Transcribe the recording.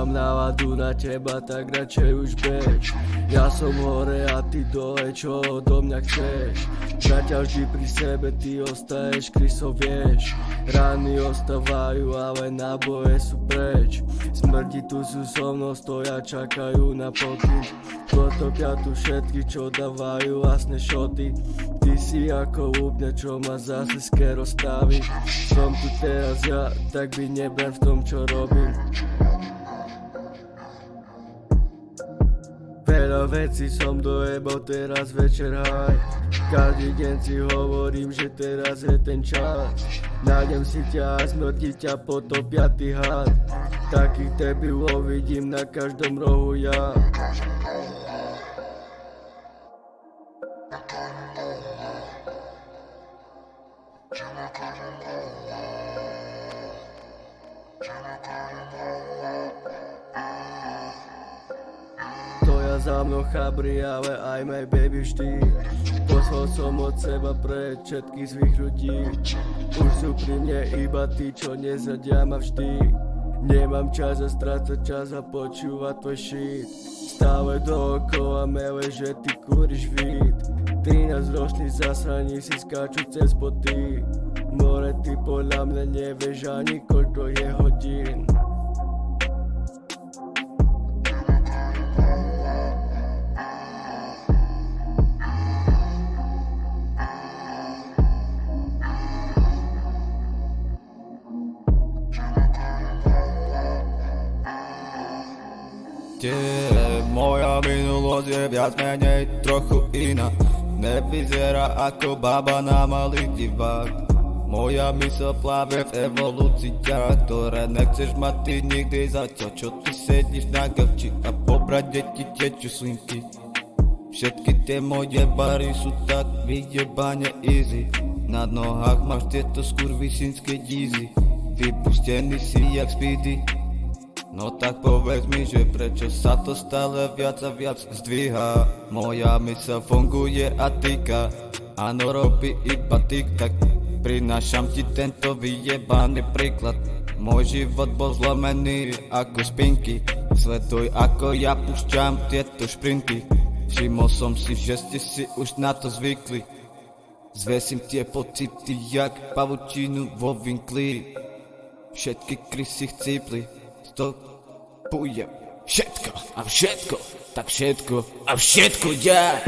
Nemám náladu na teba, tak radšej už bež. Ja som hore a ty dole, čo odo mňa chceš? Zatiaľ vždy pri sebe, ty ostaješ, Kryso vieš. Rány ostávajú, ale náboje sú preč. Smrti tu sú so mnou, stoja, čakajú na pokyn. Potopia tu všetky, čo dávajú vlastné šoty. Ty si ako úplne, čo ma zase skero staví. Som tu teraz ja, tak by neber v tom, čo robím. Veľa vecí som dojebal, teraz večer haj. Každý deň si hovorím, že teraz je ten čas. Nájdem si ťa a smrti ťa potopia ty had. Takých debilov vidím na každom rohu ja. Stoja za mnou chabri, ale aj my baby vždy. Poslal som od seba pre všetkých svých ľudí. Už sú pri mne iba tí, čo nezadia ma vždy. Nemám čas a strácať čas a počúvať tvoj shit. Stále dookola mele, že ty kúriš vid. 13-roční zasraní si skáču cez boty. More, ty podľa mňa nevieš ani koľko je hodín. Moja minulosť je viac menej trochu iná. Nevyzerá ako baba na malý divák. Moja mysl pláve v evolúcii, ktoré nechceš mať ty nikdy. Zatiaľ čo ty sedíš na gauči a po brade ti tečú slinky. Všetky tie moje bary sú tak vyjebane easy. Na nohách máš tieto skurvisínske dízy. Vypustený si jak Speedy. No tak povedz mi, že prečo sa to stále viac a viac zdvíha. Moja mysl funguje a týka. Áno, robí iba tik-tak. Prinášam ti tento vyjebaný príklad. Môj život bol zlomený ako spinky. Sleduj ako ja púšťam tieto šprinty. Všimol som si, že ste si už na to zvykli. Zvesím tie pocity jak pavučinu vo vinkli. Všetky krysy chcípli. Stopujem všetko a všetko, tak všetko a všetko ja.